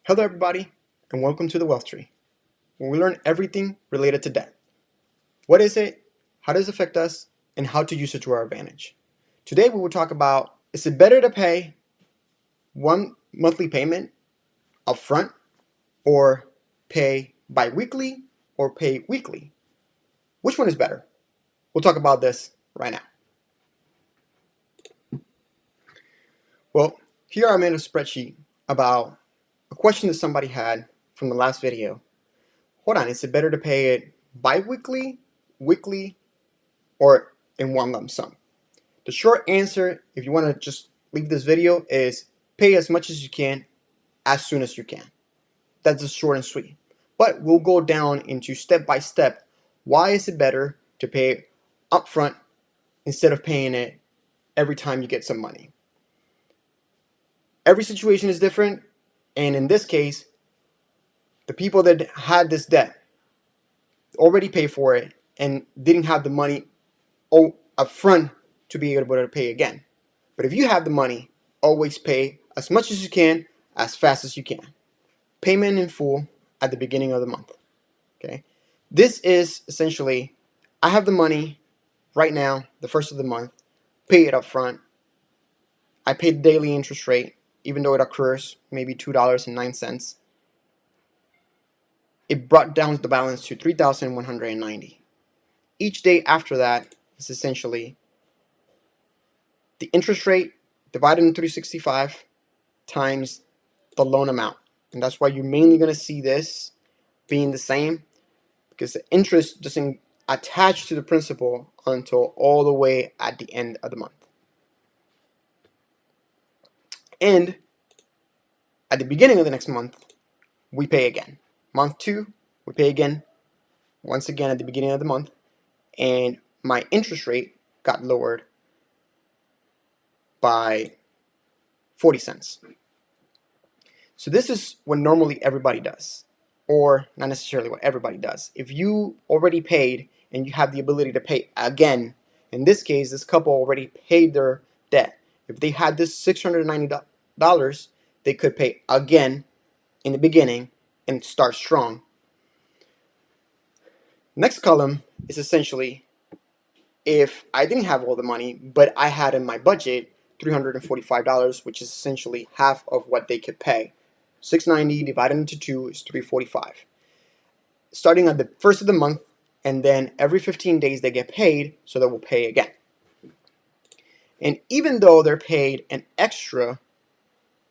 Hello everybody, and welcome to the Wealth Tree, where we learn everything related to debt. What is it, how does it affect us, and how to use it to our advantage. Today we will talk about, is it better to pay one monthly payment upfront, or pay bi-weekly, or pay weekly? Which one is better? We'll talk about this right now. Well, here I made a spreadsheet about a question that somebody had from the last video. Hold on, is it better to pay it bi-weekly, weekly, or in one lump sum? The short answer, if you want to just leave this video, is pay as much as you can, as soon as you can. That's the short and sweet. But we'll go down into step by step. Why is it better to pay upfront instead of paying it every time you get some money? Every situation is different, and in this case, the people that had this debt already paid for it and didn't have the money upfront to be able to pay again. But if you have the money, always pay as much as you can, as fast as you can. Payment in full at the beginning of the month. Okay, this is essentially, I have the money right now, the first of the month, pay it up front. I pay the daily interest rate, even though it occurs maybe $2.09. It brought down the balance to $3,190. Each day after that is essentially the interest rate divided into 365 times the loan amount. And that's why you're mainly going to see this being the same, because the interest doesn't attach to the principal until all the way at the end of the month. And at the beginning of the next month, we pay again. Month 2, we pay again, once again at the beginning of the month, and my interest rate got lowered by 40 cents. So this is what normally everybody does, or not necessarily what everybody does. If you already paid and you have the ability to pay again, in this case, this couple already paid their debt. If they had this $690, they could pay again in the beginning and start strong. Next column is essentially, if I didn't have all the money, but I had in my budget $345, which is essentially half of what they could pay. 690 divided into 2 is 345. Starting at the first of the month, and then every 15 days they get paid, so they will pay again. And even though they're paid an extra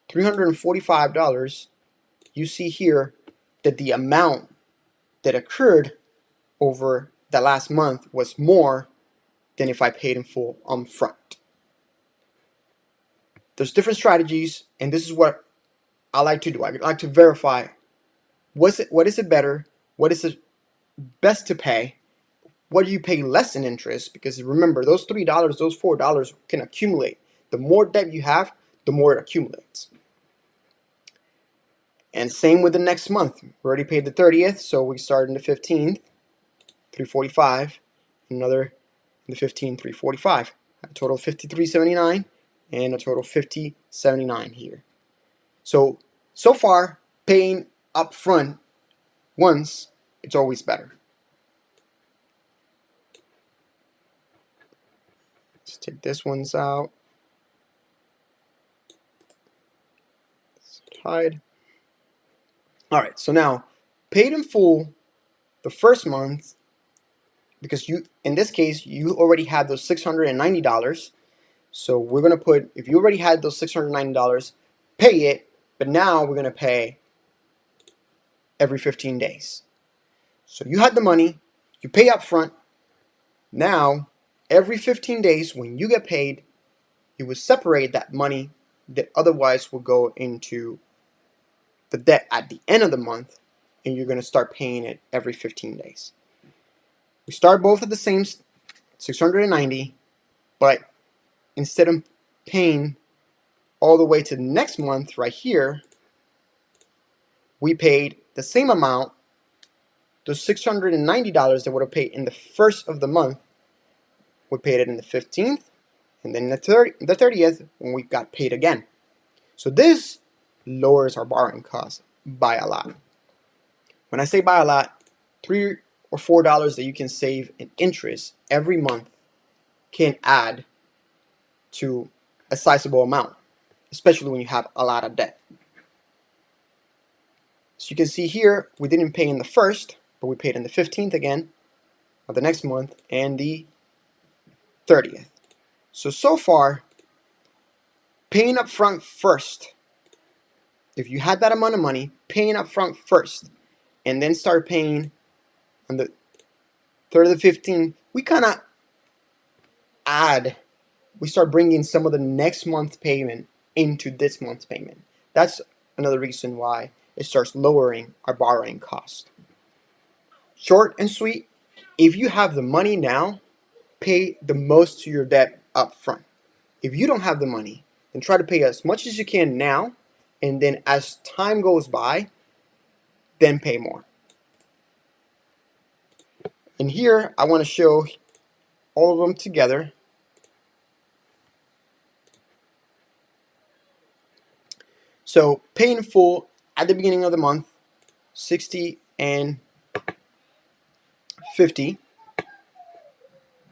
$345, you see here that the amount that occurred over the last month was more than if I paid in full up front. There's different strategies, and this is what I like to do. I like to verify what is it better, what is it best to pay, what do you pay less in interest, because remember, those $3, those $4 can accumulate. The more debt you have, the more it accumulates. And same with the next month. We already paid the 30th, so we start in the 15th, 345, another in the 15th, 345. A total of $53.79 and a total of $50.79 here. So far, paying up front once, it's always better. Let's take this one's out. Hide. Alright, so now, paid in full the first month, because you, in this case, you already had those $690. So we're going to put, if you already had those $690, pay it, but now we're going to pay every 15 days. So you had the money, you pay up front. Now, every 15 days when you get paid, you will separate that money that otherwise will go into the debt at the end of the month, and you're going to start paying it every 15 days. We start both at the same 690, but instead of paying all the way to the next month right here, we paid the same amount, those $690 that would have paid in the first of the month, we paid it in the 15th, and then the 30th when we got paid again. So this lowers our borrowing cost by a lot. When I say by a lot, $3 or $4 that you can save in interest every month can add to a sizable amount, especially when you have a lot of debt. So you can see here, we didn't pay in the 1st, but we paid in the 15th again of the next month and the 30th. So far, paying up front first, if you had that amount of money, paying up front first, and then start paying on the 3rd of the 15th, we kind of we start bringing some of the next month's payment into this month's payment. That's another reason why it starts lowering our borrowing cost. Short and sweet, if you have the money now, pay the most to your debt up front. If you don't have the money, then try to pay as much as you can now, and then as time goes by, then pay more. And here I want to show all of them together. So pay in full at the beginning of the month, 60 and 50,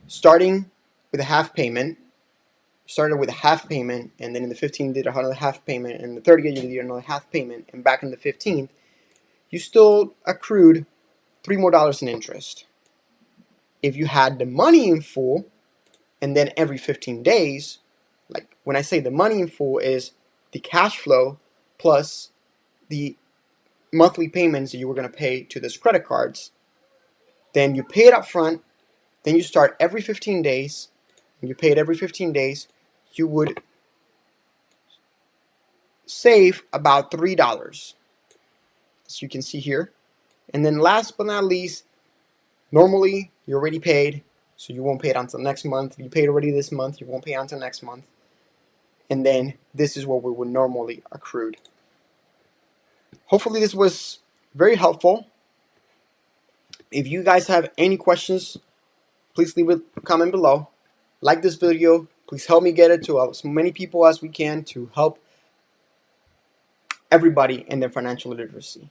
starting with a half payment. Started with a half payment, and then in the 15th did another half payment, and in the 30th you did another half payment, and back in the 15th you still accrued $3 more in interest. If you had the money in full, and then every 15 days, like when I say the money in full is the cash flow plus the monthly payments that you were going to pay to those credit cards, then you pay it up front, then you start every 15 days, and you pay it every 15 days, you would save about $3, as you can see here. And then last but not least, normally you're already paid, so you won't pay it until next month. If you paid already this month, you won't pay until next month. And then this is what we would normally accrued. Hopefully this was very helpful. If you guys have any questions, please leave a comment below. Like this video. Please help me get it to as many people as we can to help everybody in their financial literacy.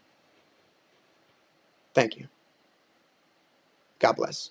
Thank you. God bless.